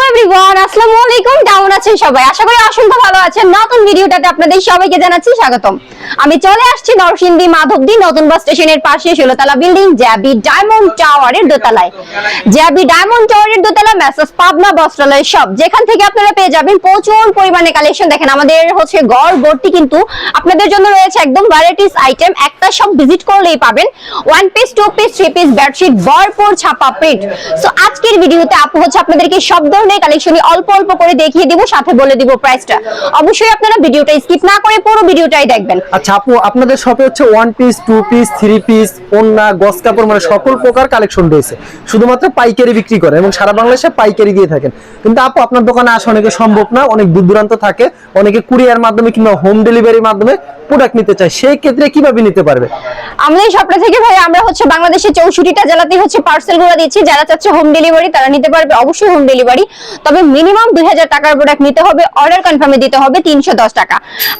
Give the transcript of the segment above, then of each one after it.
Everyone, আসসালামু আলাইকুম। কেমন আছেন সবাই? আশা করি অসংখ্য ভালো আছেন। নতুন ভিডিওটাতে আপনাদের সবাইকে জানাচ্ছি স্বাগতম। আমি চলে আসছি নরসিংদী মাধবদী নতুন বাস স্টেশনের পাশে 16তলা বিল্ডিং জ্যাবি ডায়মন্ড টাওয়ারের দোতলায়। জ্যাবি ডায়মন্ড টাওয়ারের দোতলা মেসার্স পাবনা বস্ত্রালয় শপ, যেখান থেকে আপনারা পেয়ে যাবেন প্রচুর পরিমাণে কালেকশন। দেখেন আমাদের হচ্ছে গড় ভর্তি কিন্তু আপনাদের জন্য রয়েছে একদম ভ্যারাইটিস আইটেম। একটা শপ ভিজিট করলেই পাবেন one piece, two piece, three piece, bedsheet, ভরপুর ছাপা প্রিন্ট। সো আজকের ভিডিওতে আপু হচ্ছে আপনাদেরকে সব ধরনের কালেকশনই অল্প অল্প করে দেখিয়ে দিব, সাথে বলে দিব প্রাইসটা। অবশ্যই আপনারা ভিডিওটা স্কিপ না করে পুরো ভিডিওটাই দেখবেন। আচ্ছা আপু, আপনাদের শপে হচ্ছে one piece, two piece, three piece, ওন্না, গস কাপড় মানে সকল প্রকার কালেকশন রয়েছে। শুধুমাত্র পাইকারি বিক্রি করে এবং সারা বাংলাদেশে পাইকারি দিয়ে থাকেন। কিন্তু আপু আপনার দোকানে আসা অনেকে সম্ভব না, অনেক দূর দূরান্ত থাকে, অনেকে কুরিয়ার মাধ্যমে কিংবা হোম ডেলিভারির মাধ্যমে প্রোডাক্ট নিতে চায়, সেই ক্ষেত্রে কিভাবে নিতে পারবে? আমাদের শপটা থেকে ভাই আমরা হচ্ছে বাংলাদেশের 64টা জেলাতে হচ্ছে পার্সেল গুলো দিচ্ছি। যারা চাচ্ছে হোম ডেলিভারি তারা নিতে পারবে, অবশ্যই হোম ডেলিভারি। তবে মিনিমাম 2000 টাকার প্রোডাক্ট নিতে হবে, অর্ডার কনফার্মে দিতে হবে 310 টাকা।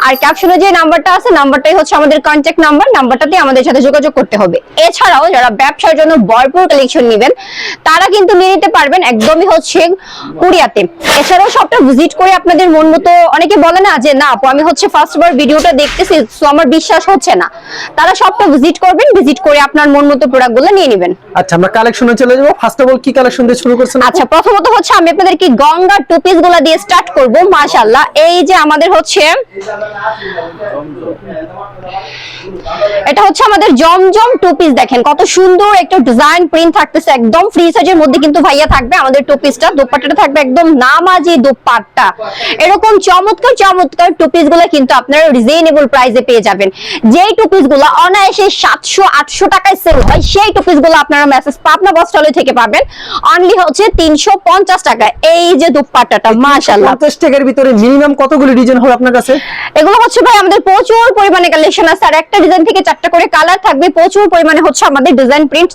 আর ক্যাপশনে যে নাম্বারটা আছে, নাম্বারটাই হচ্ছে আমাদের কন্ট্যাক্ট নাম্বার, নাম্বারটাতে আমাদের সাথে যোগাযোগ করতে হবে। এছাড়াও যারা ব্যবসার জন্য ভরপুর কালেকশন নেবেন তারা কিন্তু নিয়ে নিতে পারবেন একদমই হচ্ছে কুরিয়াতে। এছাড়াও শপটা ভিজিট করে আপনাদের মন মতো, অনেকে বলে না যে না আপু আমি হচ্ছে ফার্স্টবার ভিডিওটা দেখতেছি সো আমার বিশ্বাস হচ্ছে না, তারা শপটা ভিজিট করবেন, ভিজিট করে আপনার মন মতো প্রোডাক্টগুলো নিয়ে নেবেন। আচ্ছা আমরা কালেকশনে চলে যাব। ফার্স্ট অফ অল কি কালেকশন দিয়ে শুরু করছেন? আচ্ছা প্রথমত হচ্ছে আমি আপনাদেরকে গঙ্গা টু পিস গুলা দিয়ে স্টার্ট করব। মাশাআল্লাহ, এই যে আমাদের হচ্ছে এটা হচ্ছে আমাদের জমজম টু পিস। দেখেন কত সুন্দর একটা ডিজাইন প্রিন্ট থাকতেছে, একদম ফ্রি সাইজের মধ্যে কিন্তু ভাইয়া থাকবে আমাদের টু পিসটা। দোপাট্টাটা থাকবে একদম নামাজি দোপাট্টা। এরকম চমৎকার চমৎকার টু পিস গুলা কিন্তু আপনারা রিজনেবল প্রাইসে পেয়ে যাবেন। যেই টু পিস গুলা অনায়াসে 700-800 টাকায় সেল হয়, সেই টু পিস গুলো আপনারা মেসেজ পাবনা বস্ত্রালয় থেকে পাবেন অনলি হচ্ছে 350 টাকায়। এই যে দোপাট্টাটা মাশাআল্লাহ, 50 টাকার ভিতরে মিনিমাম কতগুলো ডিজাইন হবে আপনার কাছে? এগুলো হচ্ছে ভাই আমাদের প্রচুর পরিমাণে কালেকশন আছে, আর একটা ডিজাইন থেকে 4টা করে কালার থাকবে। প্রচুর পরিমাণে হচ্ছে আমাদের ডিজাইন প্রিন্ট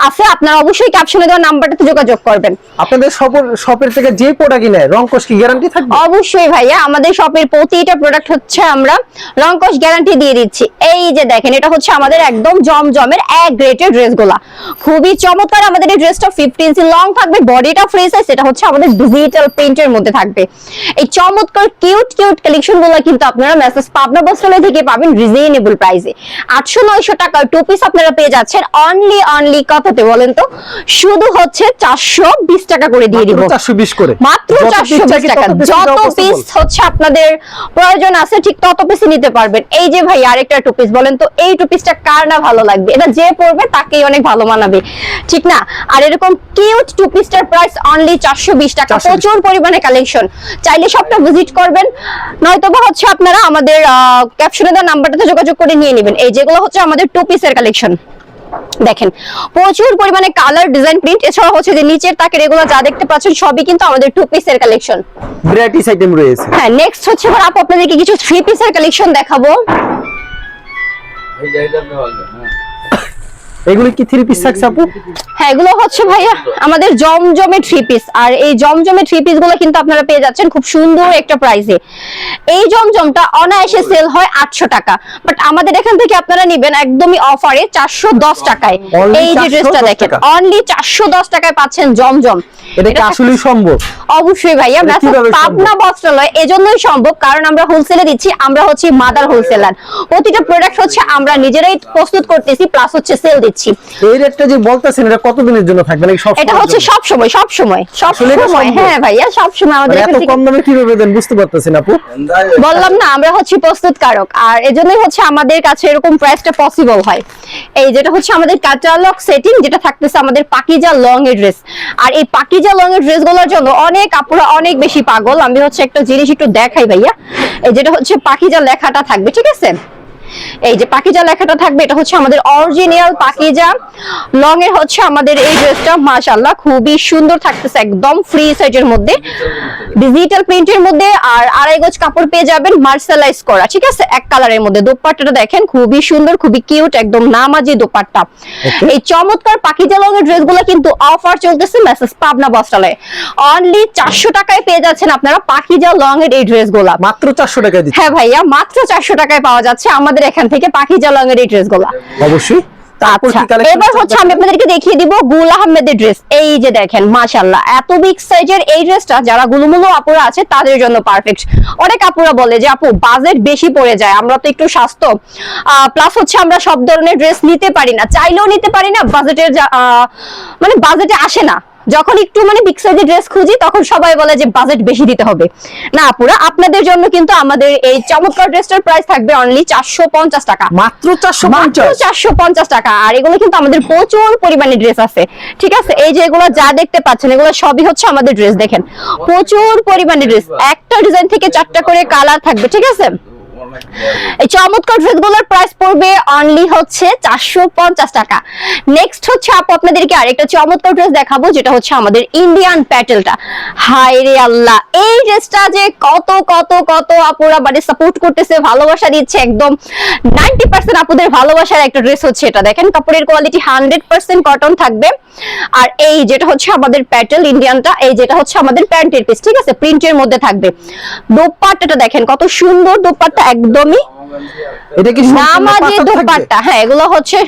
আছে। আপনারা অবশ্যই ক্যাপশনে দেওয়া নাম্বারটাতে যোগাযোগ করবেন। আপনাদের শপের থেকে যে প্রোডাক্ট কিনে রংকশ কি গ্যারান্টি থাকবে? অবশ্যই ভাইয়া, আমাদের শপের প্রতিটা প্রোডাক্ট হচ্ছে আমরা রংকশ গ্যারান্টি দিয়ে দিচ্ছি। এই যে দেখেন এটা হচ্ছে আমাদের একদম জমজমের এক গ্রেটের ড্রেসগুলা, খুবই চমৎকার। আমাদের এই ড্রেসটা 50 ইঞ্চি লং থাকবে, বডিটা ফ্রি সাইজ। এটা হচ্ছে আমাদের ডিজিটাল প্রিন্টের মধ্যে থাকবে। এই চমৎকার কিউট কিউট কালেকশনগুলো কিন্তু আপনারা মেসেজ পাবনা বস্ত্রালয় থেকে পাবেন রিজনেবল প্রাইসে। 800-900 টাকার টু পিস আপনারা পেয়ে যাচ্ছেন অনলি কততে বলেন তো? শুধু হচ্ছে 420 টাকা করে দিয়ে দিব। 420 করে, মাত্র 420 টাকা। যত পিস হচ্ছে আপনাদের প্রয়োজন আছে ঠিক তত পিসই নিতে পারবেন। এই যে ভাই আরেকটা টু পিস, বলেন তো এই টু পিসটা কার না ভালো লাগবে? এটা যে পরবে তাকেই অনেক ভালো মানাবে, ঠিক না? আর এরকম কিউট টু পিসটার প্রাইস অনলি 420 টাকা। প্রচুর পরিমাণে কালেকশন, চাইলে সবটা ভিজিট করবেন, নয়তোবা হচ্ছে আপনারা আমাদের ক্যাপশনে দেওয়া নাম্বারটাতে যোগাযোগ করে নিয়ে নেবেন। এই যেগুলো হচ্ছে আমাদের টু পিসের কালেকশন। দেখেন প্রচুর পরিমাণে কালার, ডিজাইন, প্রিন্ট। এছাড়া হচ্ছে যে নিচের তাকের এগুলো যা দেখতে পাচ্ছেন সবই কিন্তু আমাদের টু পিসের কালেকশন, ভ্যারাইটিস আইটেম রয়েছে। হ্যাঁ, নেক্সট হচ্ছে আপু আপনাদেরকে কিছু থ্রি পিসের কালেকশন দেখাবো। এগুলো কি থ্রি পিস থাকছে আপু? হ্যাঁ, এগুলো হচ্ছে ভাইয়া আমাদের জমজমে থ্রি পিস। আর এই জমজমে থ্রি পিস গুলো কিন্তু আপনারা পেয়ে যাচ্ছেন খুব সুন্দর একটা প্রাইসে। এই জমজমটা অনায়াসে সেল হয় 800 টাকা, বাট আমাদের এখান থেকে আপনারা নেবেন একদমই অফারে 410 টাকায়। এই যে ড্রেসটা দেখেন অনলি 410 টাকায় পাচ্ছেন জমজম। এটা কি আসলেই সম্ভব? অবশ্যই ভাইয়া, পাবনা বস্ত্রালয় এজন্যই সম্ভব কারণ আমরা হোলসেলে দিচ্ছি, আমরা হচ্ছে মাদার হোলসেলার। প্রতিটা প্রোডাক্ট হচ্ছে আমরা নিজেরাই প্রস্তুত করতেছি, প্লাস হচ্ছে সেল দিচ্ছি। এই রেটটা যে বলতাছেন এটা কতদিনের জন্য থাকবে নাকি সব? এটা হচ্ছে সব সময়। হ্যাঁ ভাইয়া, সব সময় আমাদের এত কম দামে কিভাবে দেন বুঝতে পারতেছেন আপু? বললাম না আমরা হচ্ছে প্রস্তুতকারক, আর এজন্যই হচ্ছে আমাদের কাছে এরকম প্রাইসটা পসিবল হয়। এই যেটা হচ্ছে আমাদের ক্যাটালগ সেটিং, যেটা থাকতেছে আমাদের পাকিজা লং এর ড্রেস। আর এই পাকিজা লং এর ড্রেসগুলোর জন্য অনেক আপুরা অনেক বেশি পাগল। আমি হচ্ছে একটা জিনিস একটু দেখাই ভাইয়া, এই যেটা হচ্ছে পাকিজা লেখাটা থাকবে, ঠিক আছে? এই যে পাকিজা লেখাটা থাকবে, এটা হচ্ছে আমাদের অরিজিনাল পাকিজা লং এর হচ্ছে আমাদের এই ড্রেসটা। মাশাআল্লাহ খুবই সুন্দর থাকতেছে, একদম ফ্রি সাইজের মধ্যে, ডিজিটাল প্রিন্টের মধ্যে। আর আড়াই গজ কাপড় পেয়ে যাবেন মার্শালাইজ করা, ঠিক আছে, এক কালারের মধ্যে। দোপাট্টাটা দেখেন খুবই সুন্দর, খুবই কিউট, একদম নামাজি দোপাট্টা। এই চমৎকার পাকিজা লং এর ড্রেসগুলো কিন্তু অফার চলতেছে মেসেজ পাবনা বস্ত্রালয়ে। অনলি 400 টাকায় পেয়ে যাচ্ছেন আপনারা পাকিজা লং এর এই ড্রেসগুলো। মাত্র 400 টাকায় দিচ্ছেন? হ্যাঁ ভাইয়া, মাত্র 400 টাকায় পাওয়া যাচ্ছে আমাদের এখান থেকে পাকিজা লং এর এই ড্রেসগুলো। অবশ্যই তারপর কি আচ্ছা collection এবার আছে হচ্ছে আমি আপনাদেরকে দেখিয়ে দিব গুল আহমেদের ড্রেস। এই যে দেখেন মাশাআল্লাহ এত বিগ সাইজের এই ড্রেসটা যারা গুলুমুলু আপুরা আছে তাদের জন্য পারফেক্ট। অনেক আপুরা বলে যে আপু বাজেট বেশি পড়ে যায়, আমরা তো একটু স্বাস্থ্য প্লাস হচ্ছে আমরা সব ধরনের ড্রেস নিতে পারি না, চাইলেও নিতে পারি না, বাজেটের মানে বাজেটে আসে না। যখন একটু মানে বিগ সাইজের ড্রেস খুঁজি তখন সবাই বলে যে বাজেট বেশি দিতে হবে। না আপুরা আপনাদের জন্য কিন্তু আমাদের এই চমৎকার ড্রেসটার প্রাইস থাকবে অনলি 450 টাকা, মাত্র মাত্র 450। 450 টাকা। আর এগুলো কিন্তু আমাদের প্রচুর পরিমাণে ড্রেস আছে, ঠিক আছে। এই যে এগুলো যা দেখতে পাচ্ছেন এগুলো সবই হচ্ছে আমাদের ড্রেস, দেখেন প্রচুর পরিমাণে ড্রেস, একটা ডিজাইন থেকে 4টা করে কালার থাকবে, ঠিক আছে। এই চমৎকার ড্রেসগুলোর প্রাইস পড়বে অনলি হচ্ছে 450 টাকা। নেক্সট হচ্ছে আপু আপনাদেরকে আরেকটা চমৎকার ড্রেস দেখাবো যেটা হচ্ছে আমাদের ইন্ডিয়ান প্যাটেলটা। হায় রে আল্লাহ, এই ড্রেসটা যে কত কত কত আপুরা মানে সাপোর্ট করতেছে, ভালোবাসা দিচ্ছে, একদম 90% আপুদের ভালোবাসার একটা ড্রেস হচ্ছে এটা। দেখেন কাপড়ের কোয়ালিটি 100% কটন থাকবে। আর এই যেটা হচ্ছে আমাদের প্যাটেল ইন্ডিয়ানটা, এই যেটা হচ্ছে আমাদের প্যান্টের পিস, ঠিক আছে, প্রিন্টের মধ্যে থাকবে। দোপাট্টাটা দেখেন কত সুন্দর, দোপাট্টা একদমই এটা কি নামাজি দোপাট্টা। হ্যাঁ এগুলো হচ্ছে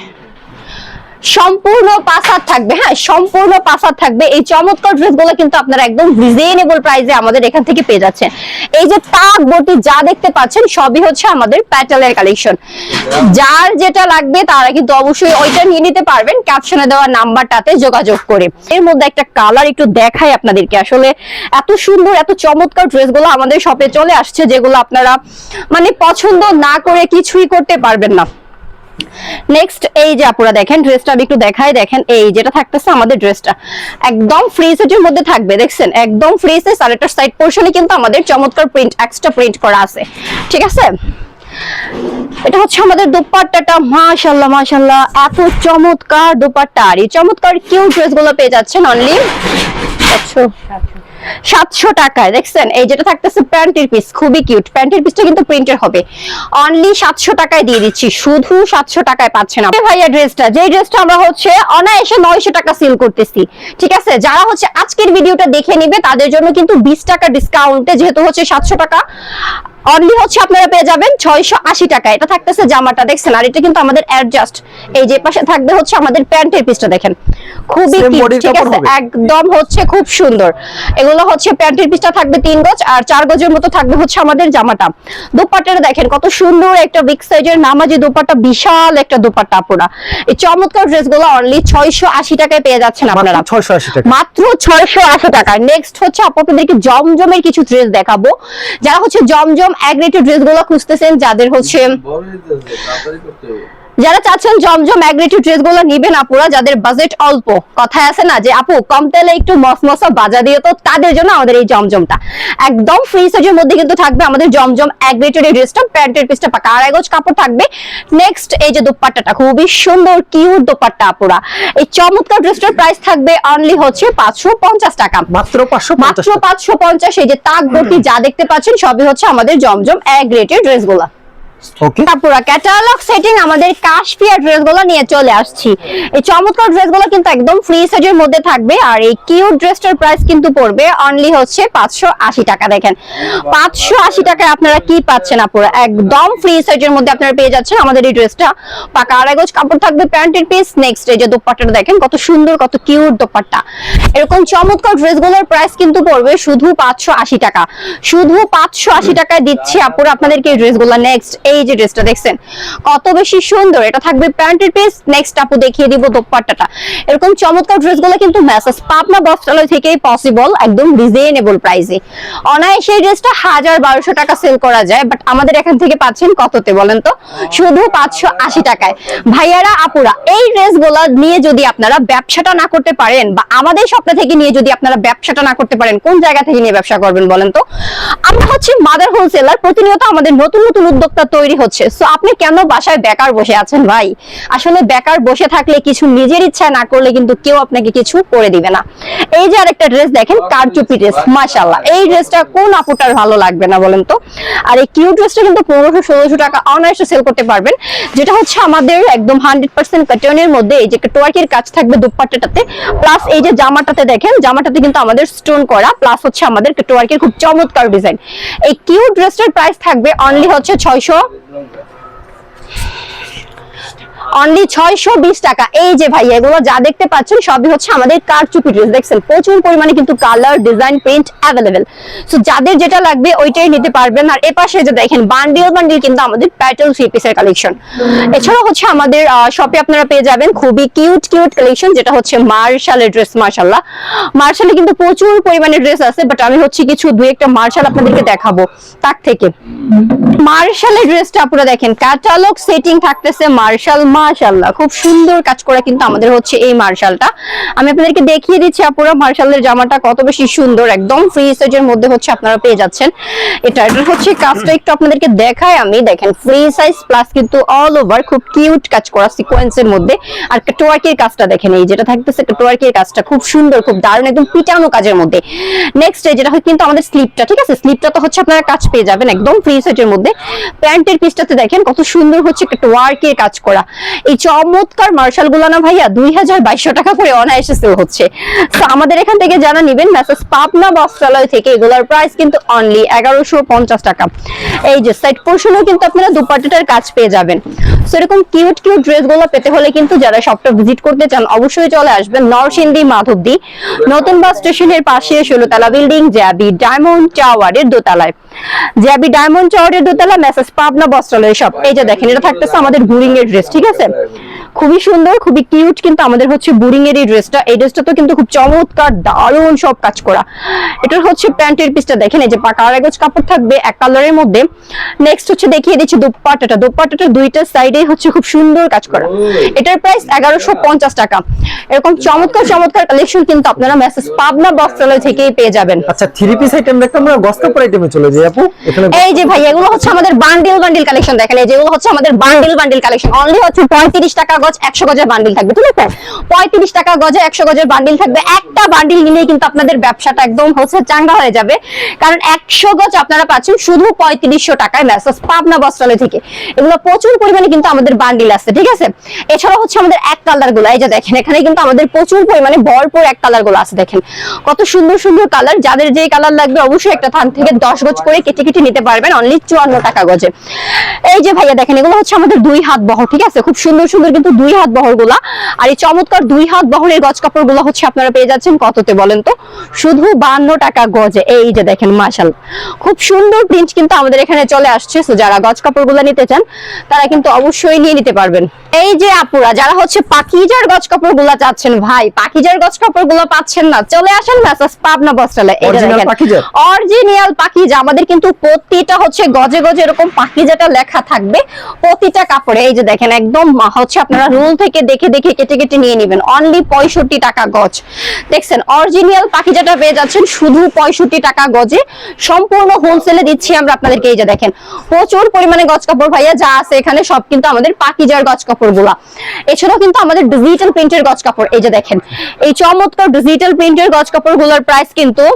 সম্পূর্ণ পাসার থাকবে, হ্যাঁ সম্পূর্ণ পাসার থাকবে। এই চমৎকার ড্রেসগুলো কিন্তু আপনারা একদম রিজনেবল প্রাইসে আমাদের এখান থেকে পেয়ে যাচ্ছেন। এই যে তাক বটি যা দেখতে পাচ্ছেন সবই হচ্ছে আমাদের প্যাটেলের কালেকশন। যার যেটা লাগবে তারা কিন্তু অবশ্যই ওইটা নিয়ে নিতে পারবেন ক্যাপশনে দেওয়া নাম্বারটাতে যোগাযোগ করে। এর মধ্যে একটা কালার একটু দেখাই আপনাদেরকে, আসলে এত সুন্দর এত চমৎকার ড্রেসগুলো আমাদের শপে চলে আসছে যেগুলো আপনারা মানে পছন্দ না করে কিছুই করতে পারবেন না। নেক্সট এই যে আপুরা দেখেন ড্রেসটা আমি একটু দেখাই, দেখেন এই যেটা থাকতেছে আমাদের ড্রেসটা একদম ফ্রি সাইজের মধ্যে থাকবে, দেখছেন একদম ফ্রি সাইজ। আর এটার সাইড পোরশনে কিন্তু আমাদের চমৎকার প্রিন্ট এক্সট্রা প্রিন্ট করা আছে, ঠিক আছে। এটা হচ্ছে আমাদের দোপাট্টাটা, মাশাআল্লাহ মাশাআল্লাহ এত চমৎকার দোপাট্টা। আর এই চমৎকার কিউট ড্রেসগুলো পেয়ে যাচ্ছেন অনলি 700 টাকায়, দেখছেন। এই যেটা থাকতেছে প্যান্টের পিস, খুবই কিউট, প্যান্টের পিসটা কিন্তু প্রিন্টের হবে। অনলি 700 টাকায় দিয়ে দিচ্ছি, শুধু 700 টাকায় পাচ্ছেন ভাইয়া ড্রেসটা। যে ড্রেসটা আমরা হচ্ছে অনায়াসে 900 টাকা সেল করতেছি, ঠিক আছে। যারা হচ্ছে আজকের ভিডিওটা দেখে নিবে তাদের জন্য কিন্তু 20 টাকা ডিসকাউন্টে, যেহেতু হচ্ছে 700 টাকা অনলি হচ্ছে আপনারা পেয়ে যাবেন 680 টাকা। এটা থাকতেছে জামাটা, দেখছেন। আর এটা কিন্তু আমাদের অ্যাডজাস্ট, এই যে পাশে থাকবে হচ্ছে আমাদের প্যান্টের পিসটা, দেখেন খুবই কিউট, ঠিক আছে, একদম হচ্ছে খুব সুন্দর। এগুলো হচ্ছে প্যান্টের পিসটা থাকবে 3 গজ আর 4 গজের মতো থাকবে হচ্ছে আমাদের জামাটা। দোপাট্টাটা দেখেন কত সুন্দর, একটা বিগ সাইজের নামাজি দোপাট্টা, বিশাল একটা দোপাট্টা আপুরা। এই চমৎকার ড্রেসগুলো অনলি 680 টাকায় পেয়ে যাচ্ছেন আপনারা, 680 টাকা, মাত্র 680 টাকা। নেক্সট হচ্ছে আপনাদেরকে জমজমের কিছু ড্রেস দেখাবো। যারা হচ্ছে জমজম অ্যাগ্রেটেড ড্রেসগুলো খুঁজতেছেন, যাদের হচ্ছে যারা চাচ্ছেন জমজম অ্যাগ্রেটিভ ড্রেসগুলো নিবেন আপুরা, যাদের বাজেট অল্প, কথায় আছে না যে আপু কম তেলে একটু মসমসা বাজা দিয়ে, তো তাদের জন্য আমাদের এই জমজমটা একদম ফ্রি সাইজের মধ্যে কিন্তু থাকবে আমাদের জমজম অ্যাগ্রেটেড ড্রেসটা। প্যান্টের পিসটা পাকা 2.5 গজ কাপড় থাকবে। নেক্সট এই যে দোপাট্টাটা খুবই সুন্দর কিউট দোপাট্টা আপুরা। এই চমৎকার ড্রেসটার প্রাইস থাকবে অনলি হচ্ছে 550 টাকা, মাত্র 550, মাত্র 550। এই যে তাক বটি যা দেখতে পাচ্ছেন সবই হচ্ছে আমাদের জমজম অ্যাগ্রেটেড ড্রেসগুলো। ওকে, পুরো ক্যাটালগ সেটিং আমাদের কাশপিয়া ড্রেসগুলো নিয়ে চলে আসছি। এই চমৎকার ড্রেসগুলো কিন্তু একদম ফ্রি সাইজের মধ্যে থাকবে। আর এই কিউট ড্রেসটার প্রাইস কিন্তু পড়বে অনলি হচ্ছে 580 টাকা। দেখেন 580 টাকায় আপনারা কি পাচ্ছেন আপুরা, একদম ফ্রি সাইজের মধ্যে আপনারা পেয়ে যাচ্ছেন আমাদের এই ড্রেসটা। পাকা 2.5 গজ কাপড় থাকবে, প্যান্টের পিস। নেক্সট এই যে দোপাট্টাটা দেখেন কত সুন্দর, কত কিউট দোপাট্টা। এরকম চমৎকার ড্রেসগুলোর প্রাইস কিন্তু পড়বে শুধু 580 টাকা, শুধু 580 টাকায় দিচ্ছি আপুরা আপনাদেরকে এই ড্রেসগুলো। নেক্সট এই যে ড্রেসটা দেখছেন কত বেশি সুন্দর, এটা থাকবে প্যান্টের পিস। নেক্সট আপু দেখিয়ে দিব দোপাট্টাটা। এরকম চমৎকার ড্রেসগুলো কিন্তু মেসেজ পাবনা বস্ত্রালয় থেকেই পসিবল, একদম রিজনেবল প্রাইসে। অনায়াসে এই ড্রেসটা 1000-1200 টাকা সেল করা যায়, বাট আমাদের এখান থেকে পাচ্ছেন কততে বলেন তো, শুধু 580 টাকায়। ভাইয়ারা আপুরা এই ড্রেসগুলো নিয়ে যদি আপনারা ব্যবসাটা না করতে পারেন, বা আমাদের স্বপ্ন থেকে নিয়ে যদি আপনারা ব্যবসাটা না করতে পারেন, কোন জায়গা থেকে নিয়ে ব্যবসা করবেন বলেন তো। আমরা হচ্ছে মাদার হোলসেলার, প্রতিনিয়ত আমাদের নতুন নতুন উদ্যোক্তা তৈরি হচ্ছে। সো আপনি কেন বাসায় বেকার বসে আছেন ভাই? আসলে বেকার বসে থাকলে, কিছু নিজের ইচ্ছা না করলে কিন্তু কেউ আপনাকে কিছু করে দিবে না। এই যে আরেকটা ড্রেস দেখেন, কারচুপি ড্রেস, মাশাআল্লাহ এই ড্রেসটা কোন আপুটার ভালো লাগবে না বলেন তো। আর এই কিউট ড্রেসটা কিন্তু 1500-1600 টাকা অনায়াসে সেল করতে পারবেন, যেটা হচ্ছে আমাদের একদম 100% কটনের মধ্যে। এই যে কাটওয়ার্কের কাজ থাকবে দুপাট্টাটাতে, প্লাস এই যে জামাটাতে দেখেন, জামাটাতে কিন্তু আমাদের স্টোন করা, প্লাস হচ্ছে আমাদের কাটওয়ার্কের খুব চমৎকার ডিজাইন। এই কিউট ড্রেসটার প্রাইস থাকবে অনলি হচ্ছে অনলি 620 টাকা। এই যে ভাই এগুলো যা দেখতে পাচ্ছেন সবই হচ্ছে আমাদের কারচুপি ড্রেস। দেখছেন প্রচুর পরিমাণে কিন্তু colour, design, print available. So যাদের যেটা লাগবে ওইটাই নিতে পারবেন। আর এপাশে যে দেখেন বান্ডিল বান্ডিল কিন্তু আমাদের প্যাটেল থ্রি পিসের কালেকশন। এছাড়াও হচ্ছে আমাদের শপে আপনারা পেয়ে যাবেন খুবই কিউট কিউট কালেকশন, যেটা হচ্ছে মার্শালের ড্রেস। মার্শাল্লাহ, মার্শালে কিন্তু প্রচুর পরিমাণে ড্রেস আছে, বাট আমি হচ্ছে কিছু দুই একটা মার্শাল আপনাদেরকে দেখাবো। তার থেকে মার্শালের ড্রেসটা আপনারা দেখেন, ক্যাটালগ সেটিং থাকতেছে মার্শাল। মাশাআল্লাহ, খুব সুন্দর কাজ করা কিন্তু আমাদের হচ্ছে এই মার্শালটা। আমি আপনাদেরকে দেখিয়ে দিচ্ছি আপুরা মার্শালের জামাটা কত বেশি সুন্দর, একদম ফ্রি সাইজের মধ্যে হচ্ছে আপনারা পেয়ে যাচ্ছেন। এটা হচ্ছে কাজটা একটু আপনাদেরকে দেখাই আমি। দেখেন ফ্রি সাইজ প্লাস কিন্তু অল ওভার খুব কিউট কাজ করা সিকোয়েন্সের মধ্যে। আর কাটওয়ার্কের কাজটা দেখেন, এই যেটা থাকতেছে কাটওয়ার্কের কাজটা খুব সুন্দর, খুব দারুণ, একদম পিটানো কাজের মধ্যে। নেক্সট যেটা হয় কিন্তু আমাদের স্লিপটা, ঠিক আছে, স্লিপটা তো হচ্ছে আপনারা কাজ পেয়ে যাবেন একদম ফ্রি সাইজের মধ্যে। প্যান্টের পিসটাতে দেখেন কত সুন্দর হচ্ছে কাটওয়ার্কের কাজ করা। এই চমৎকার মার্শাল গুলো না ভাইয়া 2200 টাকা করে অনায়াসে সেল হচ্ছে। তো আমাদের এখান থেকে যারা নেবেন মেসেজ পাবনা বস্ত্রালয় থেকে, এগুলোর প্রাইস কিন্তু অনলি 1150 টাকা। এই যে সাইড পোর্শনেও কিন্তু আপনারা দুপাট্টাটার কাজ পেয়ে যাবেন। সো এরকম কিউট কিউট ড্রেস গুলো পেতে হলে কিন্তু যারা শপটা ভিজিট করতে চান অবশ্যই চলে আসবেন নরসিংদী মাধবদী নতুন বাস স্টেশনের পাশে 16 তলা বিল্ডিং, জ্যাবি ডায়মন্ড টাওয়ারের দোতলায়। জ্যাবি ডায়মন্ড টাওয়ারের দোতলা মেসেজ পাবনা বস্ত্রালয় শপ। এই যে দেখেন এটা থাকতেছে আমাদের বুরিং এর ড্রেস, ঠিক আছে, খুবই সুন্দর খুবই কিউট কিন্তু আমাদের হচ্ছে বুরিং এর এই ড্রেসটা। এই ড্রেসটা তো কিন্তু খুব চমৎকার দারুণ সব কাজ করা। এটার হচ্ছে প্যান্টের পিসটা দেখেন, এই যে কারাগজ কাপড় থাকবে এক কালারের মধ্যে। নেক্সট হচ্ছে দেখিয়ে দিচ্ছি দোপাট্টাটা। দোপাট্টাটার দুইটা সাইডে হচ্ছে খুব সুন্দর কাজ করা। এটার প্রাইস 1150 টাকা। এরকম চমৎকার চমৎকার কালেকশন কিন্তু আপনারা মেসেজ পাবনা বস্ত্রালয় থেকেই পেয়ে যাবেন। আচ্ছা, থ্রি পিস আইটেম দেখতে আমরা গস্তাপুর আইটেমে চলে যাই আপু। এখানে এই যে ভাই এগুলো হচ্ছে আমাদের বান্ডিল বান্ডিল কালেকশন। দেখেন এই যেগুলো হচ্ছে আমাদের বান্ডিল বান্ডিল কালেকশন। অনলি হচ্ছে 35 টাকা গজ 100 গজের বান্ডিল থাকবে, ঠিক আছে, 35 টাকা গজে 100 গজের বান্ডিল থাকবে। একটা বান্ডিল নিলেই কিন্তু আপনাদের ব্যবসাটা একদম হচ্ছে চাঙ্গা হয়ে যাবে, কারণ 100 গজ আপনারা পাচ্ছেন শুধু 3500 টাকায় মেসেজ পাবনা বস্ত্রালয় থেকে। এগুলো প্রচুর পরিমাণে কিন্তু আমাদের বান্ডিল আছে, ঠিক আছে। এছাড়াও হচ্ছে আমাদের এক কালার গুলো, এই যে দেখেন এখানে কিন্তু আমাদের প্রচুর পরিমাণে ভরপুর এক কালার গুলো আছে। দেখেন কত সুন্দর সুন্দর কালার। যাদের যে কালার লাগবে অবশ্যই একটা থান থেকে 10 গজ করে কেটে কেটে নিতে পারবেন অনলি 54 টাকা গজে। এই যে ভাইয়া দেখেন এগুলো হচ্ছে আমাদের 2 হাত বহর, ঠিক আছে, খুব সুন্দর সুন্দর কিন্তু 2 হাত বহর গুলা। আর এই চমৎকার 2 হাত বহরের গজ কাপড় গুলো হচ্ছে আপনারা পেয়ে যাচ্ছেন কততে বলেন তো, শুধু 52 টাকা গজে। এই যে দেখেন মাশাআল্লাহ, খুব সুন্দর প্রিন্ট কিন্তু আমাদের এখানে চলে আসছে। সো যারা গজ কাপড় গুলো নিতে চান তারা কিন্তু অবশ্যই নিয়ে নিতে পারবেন। এই যে আপুরা যারা হচ্ছে পাকিজার গজ কাপড় গুলা চাচ্ছেন, ভাই পাকিজার গজ কাপড় গুলো পাচ্ছেন না, চলে আসেন মেসেজ পাবনা বস্ত্রালয়। এই যে দেখেন অরিজিনাল পাকিজা। আমাদের কিন্তু প্রতিটা হচ্ছে গজে গজে এরকম পাকিজাটা লেখা থাকবে প্রতিটা কাপড়ে। এই যে দেখেন একদম হচ্ছে আপনারা রুল থেকে দেখে দেখে কেটে কেটে নিয়ে নেবেন অনলি 65 টাকা গজ। দেখছেন অরিজিনাল পাকিজাটা পেয়ে যাচ্ছেন শুধু 65 টাকা গজে, সম্পূর্ণ হোলসেলে দিচ্ছি আমরা আপনাদেরকে। এই যে দেখেন প্রচুর পরিমাণে গজ কাপড় ভাইয়া যা আছে এখানে সব কিন্তু আমাদের পাকিজার গজ কাপড় গুলা। এছাড়াও কিন্তু আমাদের ডিজিটাল প্রিন্টের গজ কাপড়। এই যে দেখেন এই চমৎকার ডিজিটাল প্রিন্টের গজ কাপড় গুলোর প্রাইস কিন্তু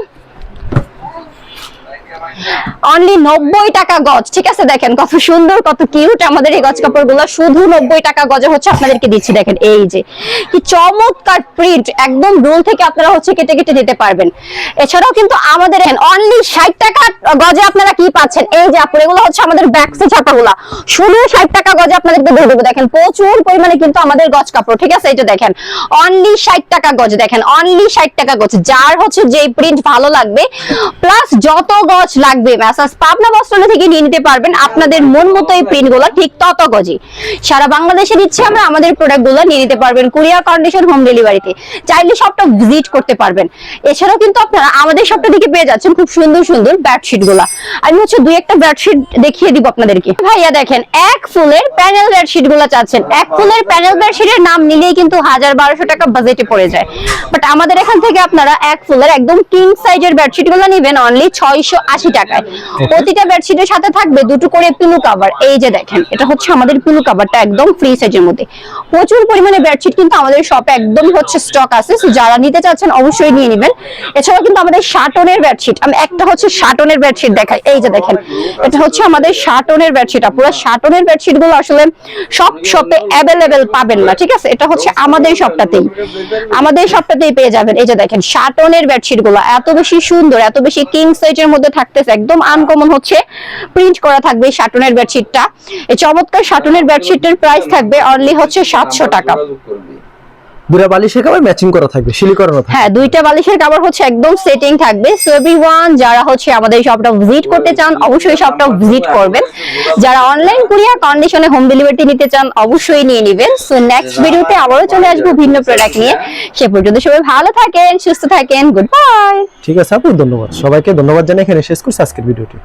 অনলি 90 টাকা গজ, ঠিক আছে। দেখেন কত সুন্দর কত কিউট আমাদের এই গজ কাপড় গুলো, শুধু 90 টাকা গজে হচ্ছে আপনাদেরকে দিচ্ছি। দেখেন এই যে কি চমৎকার প্রিন্ট, একদম রোল থেকে আপনারা হচ্ছে কেটে কেটে নিতে পারবেন। এছাড়াও কিন্তু আমাদের অনলি 60 টাকা গজে আপনারা কি পাচ্ছেন, এই যে আপনারা এগুলো হচ্ছে আমাদের ব্যাকসে ছাপাগুলা, শুধু 60 টাকা গজে আপনাদেরকে দিয়ে দেবো। দেখেন প্রচুর পরিমাণে কিন্তু আমাদের গজ কাপড়, ঠিক আছে। এই যে দেখেন অনলি 60 টাকা গজ, দেখেন অনলি 60 টাকা গজ। যার হচ্ছে যে প্রিন্ট ভালো লাগবে প্লাস যত গজ লাগবে মেসেজ পাবনা বস্ত্রালয় থেকে নিয়ে নিতে পারবেন আপনাদের মন মতো এই প্রিন্ট গুলো ঠিক তত গজি। সারা বাংলাদেশে দিচ্ছি আমরা আমাদের প্রোডাক্ট গুলো, নিয়ে নিতে পারবেন কুরিয়ার কন্ডিশন, হোম ডেলিভারিতে। চাইলে সবটা ভিজিট করতে পারবেন। এছাড়াও কিন্তু আপনারা আমাদের সবটা দিকে পেয়ে যাচ্ছেন খুব সুন্দর সুন্দর বেডশিট গুলা। আমি হচ্ছে দুই একটা বেডশিট দেখিয়ে দিব আপনাদেরকে। ভাইয়া দেখেন এক ফুলের প্যানেল বেডশিট গুলা চাচ্ছেন, এক ফুলের প্যানেল বেডশিটের নাম নিলেই কিন্তু 1000-1200 টাকা বাজেটে পড়ে যায়, বাট আমাদের এখান থেকে আপনারা এক ফুলের একদম কিং সাইজের বেডশিট গুলো নিবেন অনলি 680 টাকায়। প্রতিটা বেডশিটের সাথে থাকবে দুটো করে পিলো কভার। এই যে দেখেন এটা হচ্ছে আমাদের পিলো কভারটা একদম ফ্রি সাইজের মধ্যে। প্রচুর পরিমাণে বেডশিট কিন্তু আমাদের শপে একদম হচ্ছে স্টক আছে, সো যারা নিতে চাচ্ছেন অবশ্যই নিয়ে নেবেন। এছাড়াও কিন্তু আমাদের শাটনের বেডশিট, আমি একটা হচ্ছে শাটনের বেডশিট দেখাই। এই যে দেখেন এটা হচ্ছে আমাদের শাটনের বেডশিট। পুরো শাটনের বেডশিট গুলো আসলে সব শপে অ্যাভেলেবেল পাবেন না, ঠিক আছে। এটা হচ্ছে আমাদের সবটাতেই পেয়ে যাবেন। এই যে দেখেন শাটনের বেডশিট গুলো এত বেশি সুন্দর, এত বেশি কিং সাইজের মধ্যে থাকতেছে একদম আনকমন হচ্ছে প্রিন্ট করা থাকবে এই শাটনের বেডশিটটা। এই চমৎকার শাটনের বেডশিটের প্রাইস থাকবে অনলি হচ্ছে 700 টাকা। দুটা বালিশের কভার ম্যাচিং করা থাকবে, সিলি করানো থাকবে। হ্যাঁ, দুইটা বালিশের কভার হচ্ছে একদম সেটিং থাকবে। সো এভরিওয়ান, যারা হচ্ছে আমাদের শপটা ভিজিট করতে চান অবশ্যই শপটা ভিজিট করবেন। যারা অনলাইন কুরিয়ার কন্ডিশনে হোম ডেলিভারি নিতে চান অবশ্যই নিয়ে নেবেন। সো নেক্সট ভিডিওতে আবারও চলে আসবো ভিন্ন প্রোডাক্ট নিয়ে। সে পর্যন্ত সবাই ভালো থাকেন, সুস্থ থাকেন, গুড বাই। ঠিক আছে আপু, ধন্যবাদ সবাইকে, ধন্যবাদ জানিয়ে এখানে শেষ করছি আজকের ভিডিওটি।